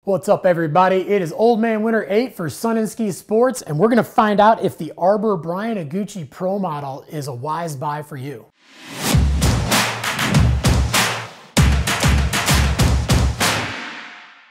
What's up, everybody? It is Old Man Winter 8 for Sun and Ski Sports, and we're going to find out if the Arbor Bryan Iguchi Pro model is a wise buy for you.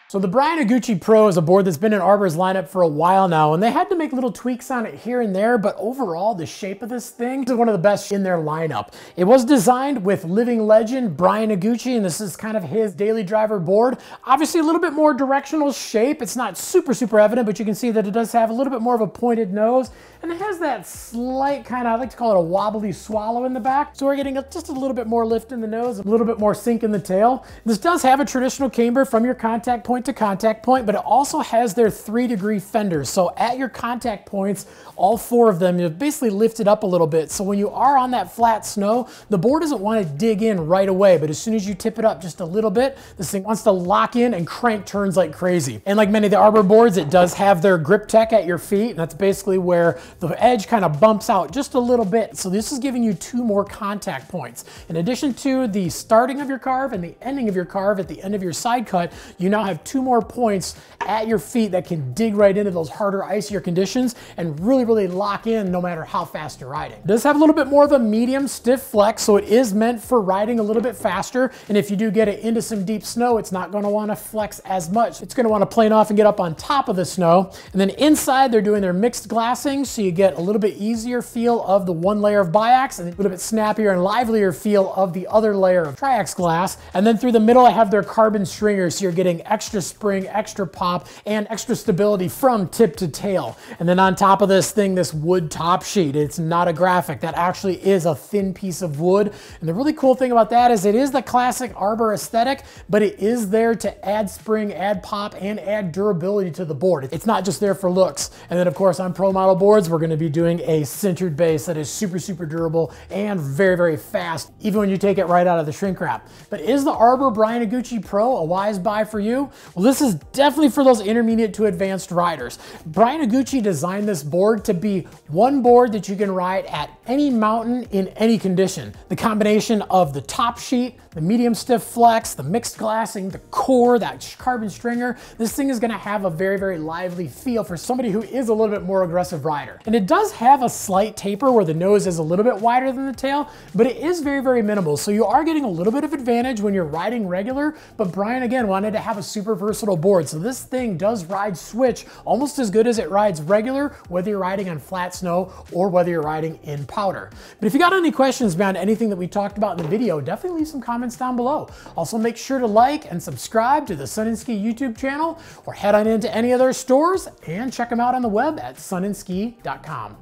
So the Bryan Iguchi Pro is a board that's been in Arbor's lineup for a while now, and they had to make little tweaks on it here and there, but overall the shape of this thing is one of the best in their lineup. It was designed with living legend Bryan Iguchi, and this is kind of his daily driver board. Obviously a little bit more directional shape. It's not super evident, but you can see that it does have a little bit more of a pointed nose, and it has that slight kind of, I like to call it a wobbly swallow in the back. So we're getting just a little bit more lift in the nose, a little bit more sink in the tail. This does have a traditional camber from your contact point to contact point, but it also has their 3-degree fenders. So at your contact points, all 4 of them, you've basically lifted up a little bit. So when you are on that flat snow, the board doesn't want to dig in right away, but as soon as you tip it up just a little bit, this thing wants to lock in and crank turns like crazy. And like many of the Arbor boards, it does have their grip tech at your feet, and that's basically where the edge kind of bumps out just a little bit. So this is giving you 2 more contact points. In addition to the starting of your carve and the ending of your carve at the end of your side cut, you now have 2 more points at your feet that can dig right into those harder, icier conditions and really lock in no matter how fast you're riding. It does have a little bit more of a medium stiff flex, so it is meant for riding a little bit faster. And if you do get it into some deep snow, it's not going to want to flex as much. It's going to want to plane off and get up on top of the snow. And then inside, they're doing their mixed glassing, so you get a little bit easier feel of the 1 layer of biax and a little bit snappier and livelier feel of the other layer of triax glass. And then through the middle, I have their carbon stringers, so you're getting extra spring, extra pop, and extra stability from tip to tail. And then on top of this thing, this wood top sheet. It's not a graphic. That actually is a thin piece of wood. And the really cool thing about that is it is the classic Arbor aesthetic, but it is there to add spring, add pop, and add durability to the board. It's not just there for looks. And then of course on Pro model boards, we're going to be doing a sintered base that is super durable and very fast, even when you take it right out of the shrink wrap. But is the Arbor Bryan Iguchi Pro a wise buy for you? Well, this is definitely for those intermediate to advanced riders. Bryan Iguchi designed this board to be one board that you can ride at any mountain in any condition. The combination of the top sheet, the medium stiff flex, the mixed glassing, the core, that carbon stringer, this thing is going to have a very lively feel for somebody who is a little bit more aggressive rider. And it does have a slight taper where the nose is a little bit wider than the tail, but it is very minimal. So you are getting a little bit of advantage when you're riding regular, but Bryan again wanted to have a super versatile board. So this thing does ride switch almost as good as it rides regular, whether you're riding on flat snow or whether you're riding in powder. But if you got any questions beyond anything that we talked about in the video, definitely leave some comments down below. Also make sure to like and subscribe to the Sun and Ski YouTube channel, or head on into any of their stores and check them out on the web at sunandski.com.